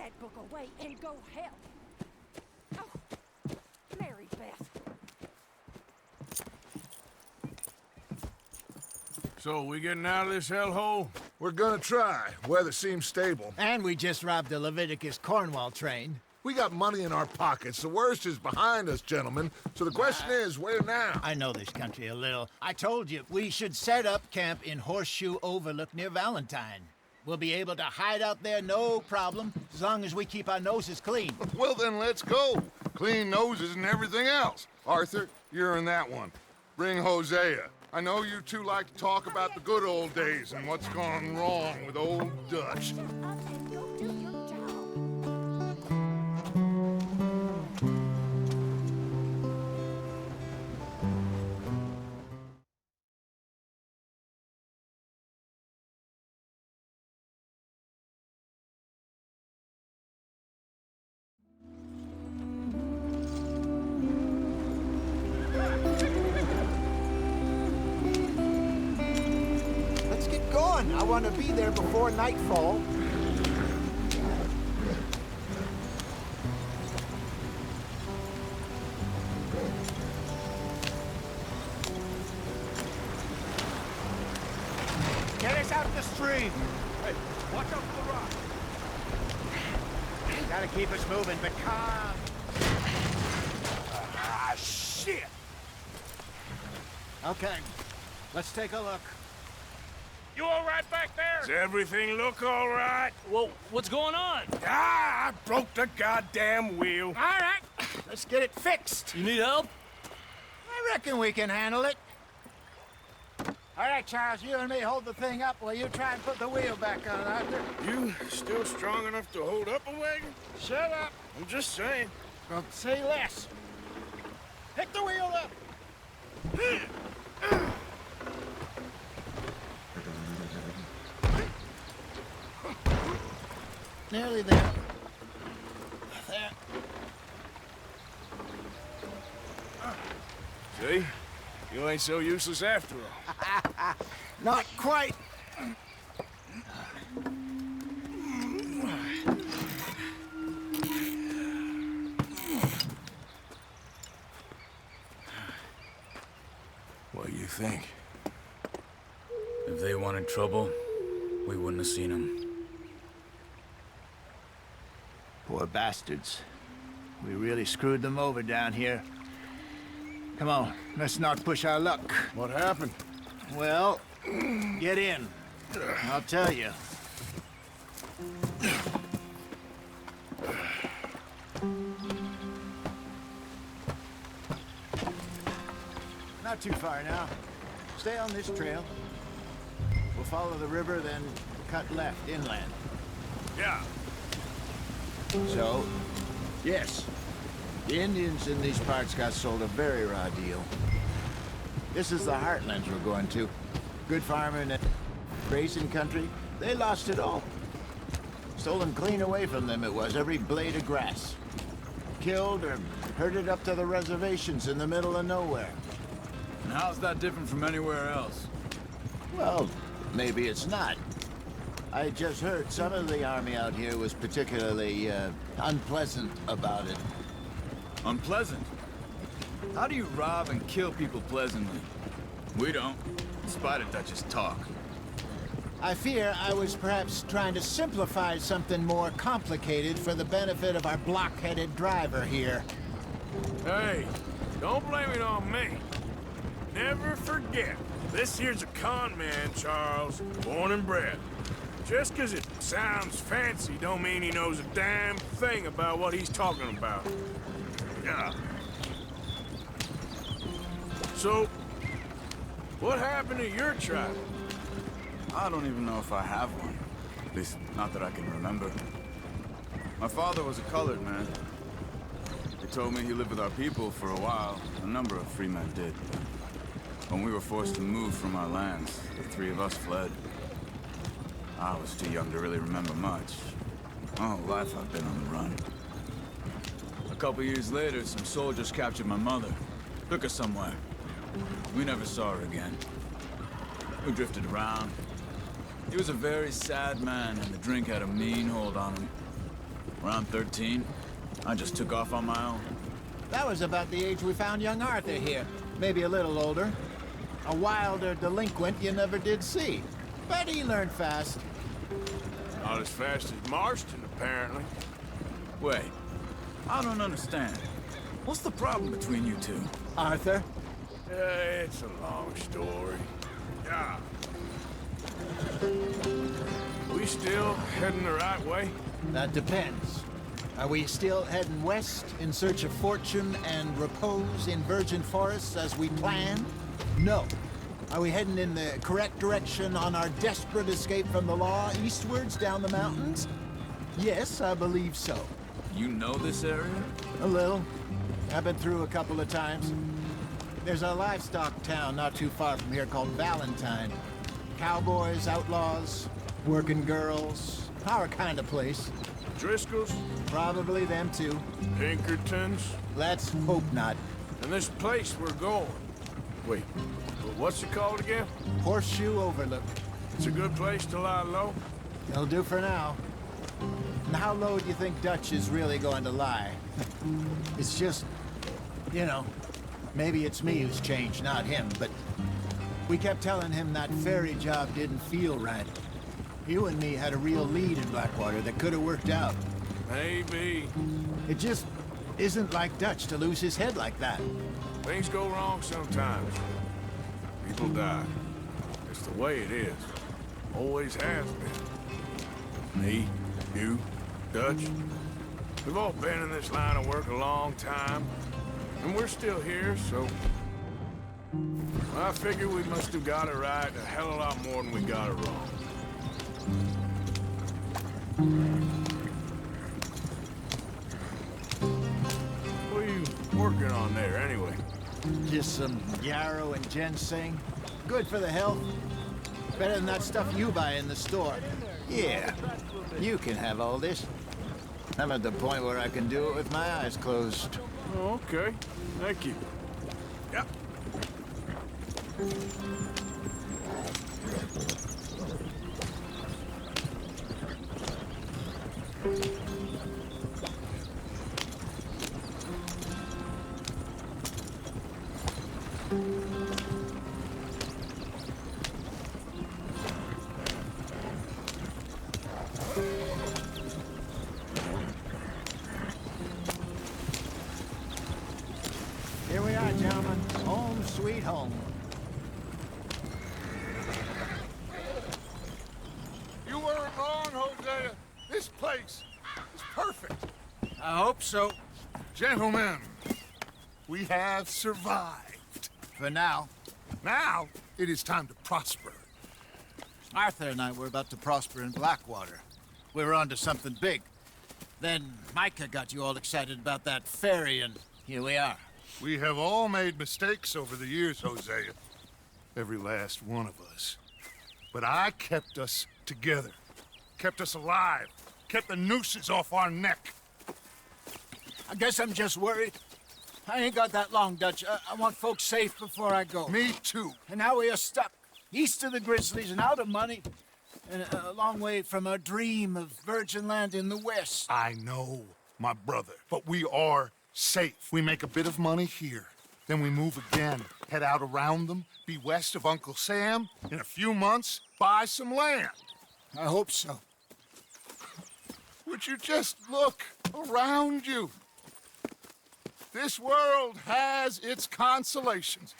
that book away and go help. Oh, Mary Beth. So, we getting out of this hellhole? We're gonna try. Weather seems stable. And we just robbed the Leviticus Cornwall train. We got money in our pockets. The worst is behind us, gentlemen. So the question is, where now? I know this country a little. I told you, we should set up camp in Horseshoe Overlook near Valentine. We'll be able to hide out there, no problem, as long as we keep our noses clean. Well, then let's go. Clean noses and everything else. Arthur, you're in that one. Bring Hosea. I know you two like to talk about the good old days and what's gone wrong with old Dutch. Shut up and go do your job. Let's get going. I want to be there before nightfall. Get us out the stream. Hey, watch out for the rock. Gotta keep us moving, but calm. Ah, shit! Okay, let's take a look. You all right back there? Does everything look all right? Well, what's going on? Ah, I broke the goddamn wheel. All right, let's get it fixed. You need help? I reckon we can handle it. All right, Charles, you and me hold the thing up while you try and put the wheel back on, Arthur. You still strong enough to hold up a wagon? Shut up. I'm just saying. Well, say less. Pick the wheel up. Nearly there. There. See? You ain't so useless after all. Not quite. What do you think? If they wanted trouble, we wouldn't have seen them. Poor bastards. We really screwed them over down here. Come on, let's not push our luck. What happened? Well, get in. I'll tell you. Not too far now. Stay on this trail. We'll follow the river, then cut left inland. Yeah. So, yes, the Indians in these parts got sold a very raw deal. This is the heartlands we're going to. Good farming and grazing country, they lost it all. Stolen clean away from them it was, every blade of grass. Killed or herded up to the reservations in the middle of nowhere. And how's that different from anywhere else? Well, maybe it's not. I just heard some of the army out here was particularly unpleasant about it. Unpleasant? How do you rob and kill people pleasantly? We don't, in spite of Dutch's talk. I fear I was perhaps trying to simplify something more complicated for the benefit of our block-headed driver here. Hey, don't blame it on me. Never forget, this here's a con man, Charles, born and bred. Just 'cause it sounds fancy don't mean he knows a damn thing about what he's talking about. Yeah. So, what happened to your tribe? I don't even know if I have one. At least, not that I can remember. My father was a colored man. He told me he lived with our people for a while. A number of free men did. When we were forced to move from our lands, the three of us fled. I was too young to really remember much. My whole life I've been on the run. A couple years later, some soldiers captured my mother. Took her somewhere. We never saw her again. We drifted around. He was a very sad man, and the drink had a mean hold on him. Around 13, I just took off on my own. That was about the age we found young Arthur here. Maybe a little older. A wilder delinquent you never did see. But he learned fast. Not as fast as Marston, apparently. Wait, I don't understand. What's the problem between you two? Arthur? It's a long story. Yeah. We still heading the right way? That depends. Are we still heading west in search of fortune and repose in virgin forests as we planned? No. Are we heading in the correct direction on our desperate escape from the law eastwards down the mountains? Yes, I believe so. You know this area? A little. I've been through a couple of times. There's a livestock town not too far from here called Valentine. Cowboys, outlaws, working girls, our kind of place. Driscoll's? Probably them too. Pinkertons? Let's hope not. And this place we're going. Wait, what's it called again? Horseshoe Overlook. It's a good place to lie low? It'll do for now. And how low do you think Dutch is really going to lie? It's just, you know, maybe it's me who's changed, not him, but we kept telling him that ferry job didn't feel right. You and me had a real lead in Blackwater that could have worked out. Maybe. It just isn't like Dutch to lose his head like that. Things go wrong sometimes. People die. It's the way it is. Always has been. Me, you, Dutch. We've all been in this line of work a long time. And we're still here, so... I figure we must have got it right a hell of a lot more than we got it wrong. What are you working on there, anyway? Just some yarrow and ginseng. Good for the health. Better than that stuff you buy in the store. Yeah, you can have all this. I'm at the point where I can do it with my eyes closed. Oh, okay. Thank you. Yep. Here we are, gentlemen. Home sweet home. You weren't wrong, Hosea. This place is perfect. I hope so. Gentlemen, we have survived. For now. Now, it is time to prosper. Arthur and I were about to prosper in Blackwater. We were onto something big. Then Micah got you all excited about that ferry, and here we are. We have all made mistakes over the years, Hosea. Every last one of us. But I kept us together. Kept us alive. Kept the nooses off our neck. I guess I'm just worried. I ain't got that long, Dutch. I want folks safe before I go. Me too. And now we are stuck, east of the Grizzlies and out of money, and a long way from our dream of virgin land in the west. I know, my brother. But we are safe. We make a bit of money here. Then we move again, head out around them, be west of Uncle Sam. In a few months, buy some land. I hope so. Would you just look around you? This world has its consolations.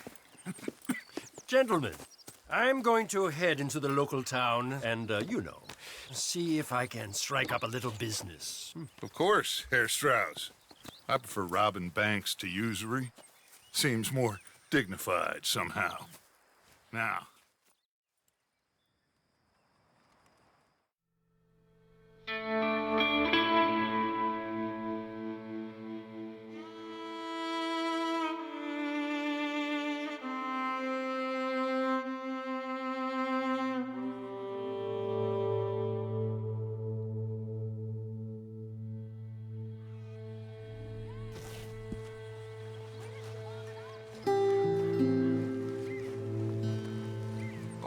Gentlemen, I'm going to head into the local town and, you know, see if I can strike up a little business. Of course, Herr Strauss. I prefer robbing banks to usury. Seems more dignified somehow. Now,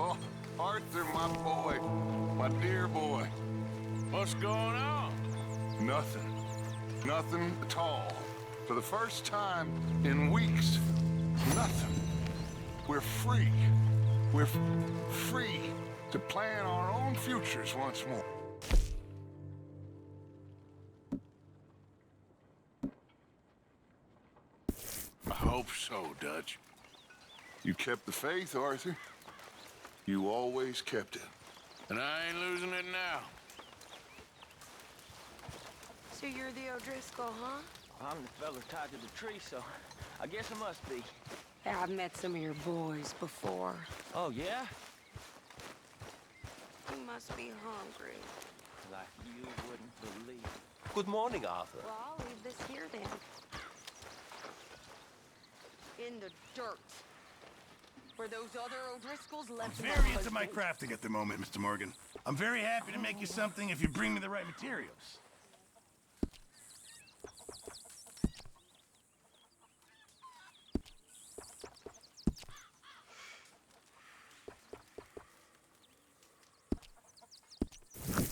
oh, Arthur, my boy, my dear boy. What's going on? Nothing. Nothing at all. For the first time in weeks, nothing. We're free. We're free to plan our own futures once more. I hope so, Dutch. You kept the faith, Arthur. You always kept it. And I ain't losing it now. So you're the O'Driscoll, huh? I'm the fella tied to the tree, so I guess I must be. Yeah, I've met some of your boys before. Oh, yeah? You must be hungry. Like you wouldn't believe. Good morning, Arthur. Well, I'll leave this here then. In the dirt. Where those other O'Driscolls left Very into my crafting at the moment, Mr. Morgan. I'm very happy to make you something if you bring me the right materials.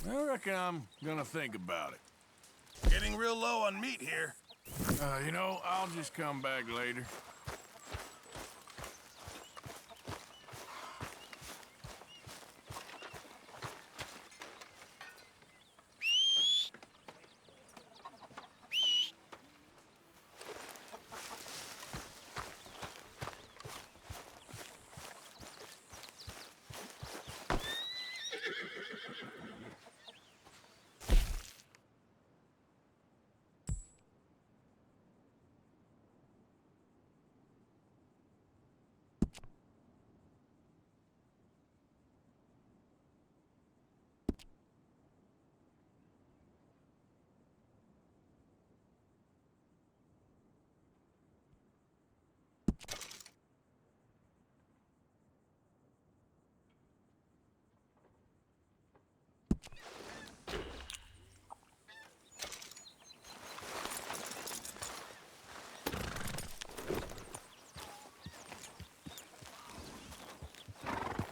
I reckon I'm gonna think about it. Getting real low on meat here. You know, I'll just come back later.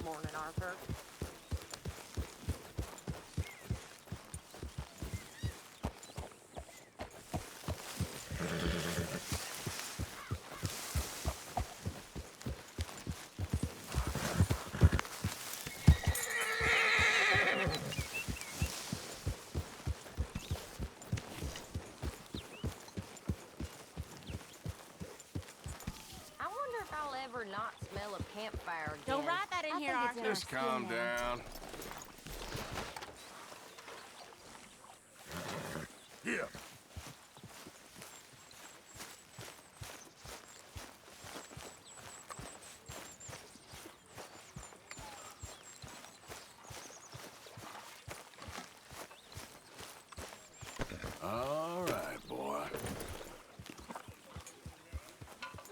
Morning, Arthur. I wonder if I'll ever not smell a campfire again. Don't write that in here, Arthur. Just calm down. Yeah. All right, boy.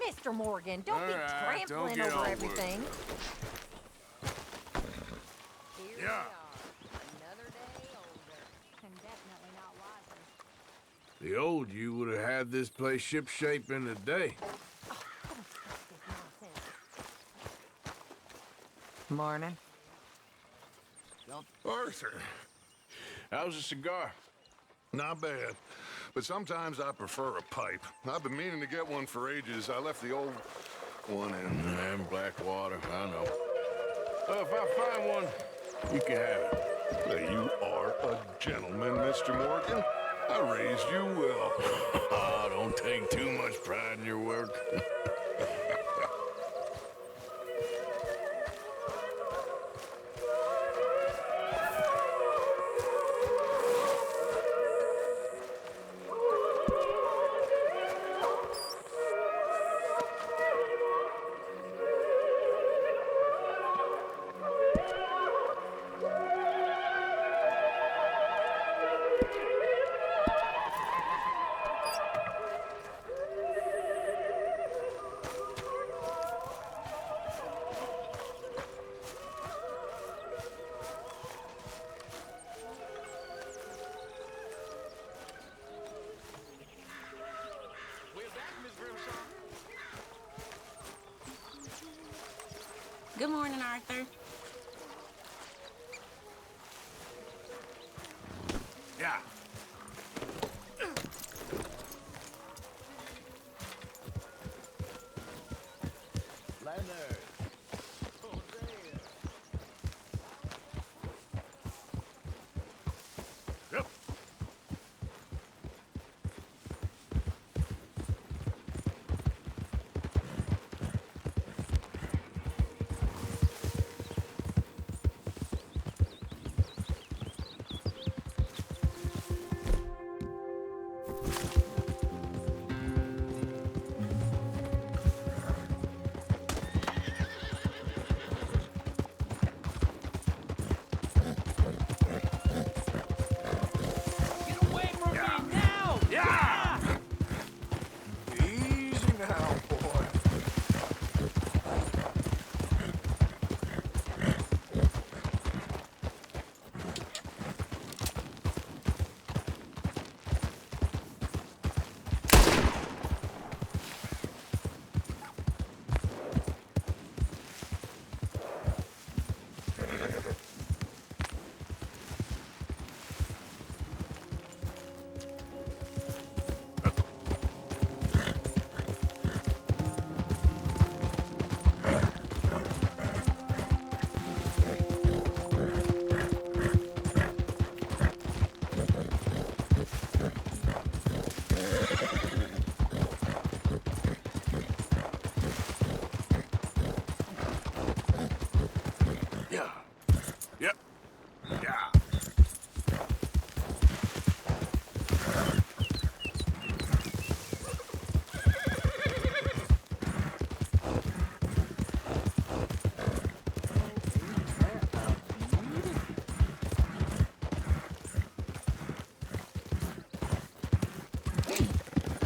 Mr. Morgan, don't All be right, don't trampling get over all everything. Here we Yeah. are, another day older. And definitely not wiser. The old you would have had this place shipshape in a day. Morning. Arthur, How's a cigar? not bad. But sometimes I prefer a pipe. I've been meaning to get one for ages. I left the old one in. And Blackwater, I know. If I find one, you can have it. Hey, you are a gentleman, Mr. Morgan. I raised you well. Ah, don't take too much pride in your work. Good morning, Arthur. Yeah.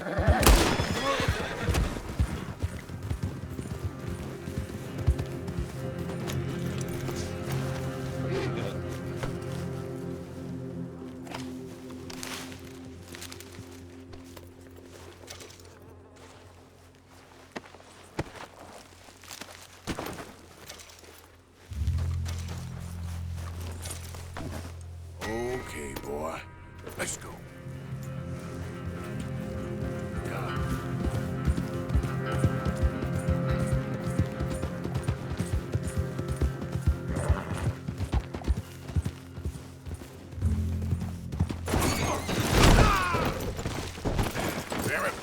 Okay, boy. Let's go. Damn it.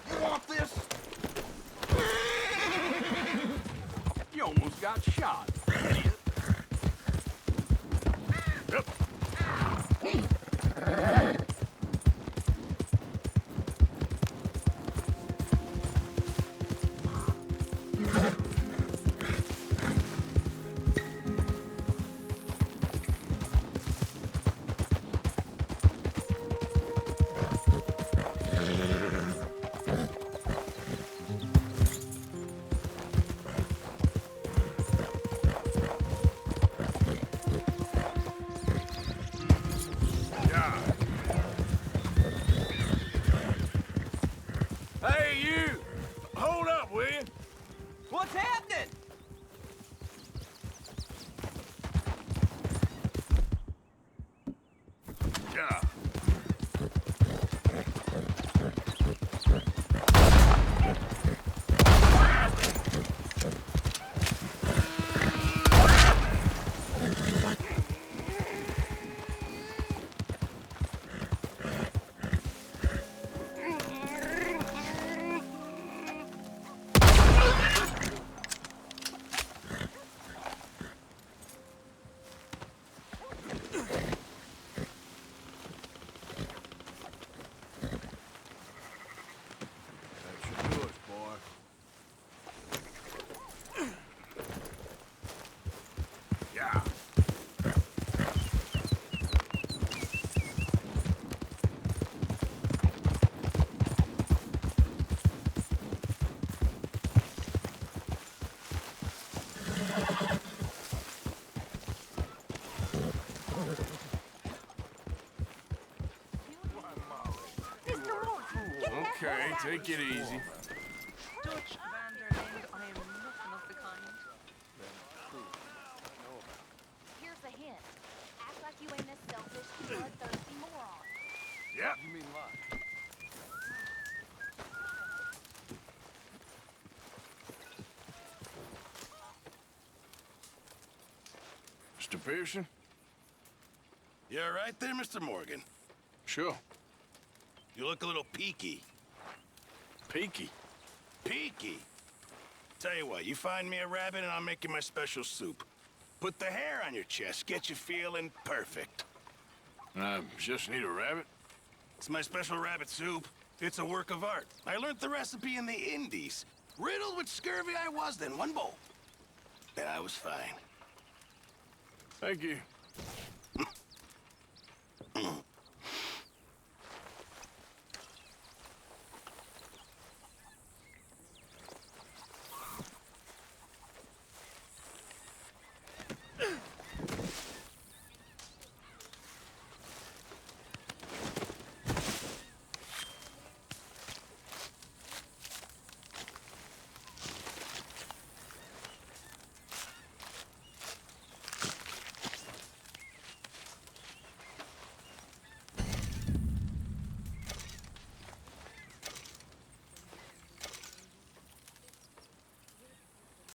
You want this? You almost got shot. Yep. Hey, you! Hold up, will you? What's happening? Yeah. Yeah. Okay, take it easy. Dutch Vanderland, I am nothing of the kind. Here's a hint. Act like you ain't a selfish, bloodthirsty moron. Yep. You mean what? Mr. Pearson? You all right there, Mr. Morgan? Sure. You look a little peaky. Peaky. Peaky? Tell you what, you find me a rabbit and I'll make you my special soup. Put the hair on your chest, get you feeling perfect. I just need a rabbit. It's my special rabbit soup. It's a work of art. I learned the recipe in the Indies. Riddled with scurvy I was, then one bowl. And I was fine. Thank you.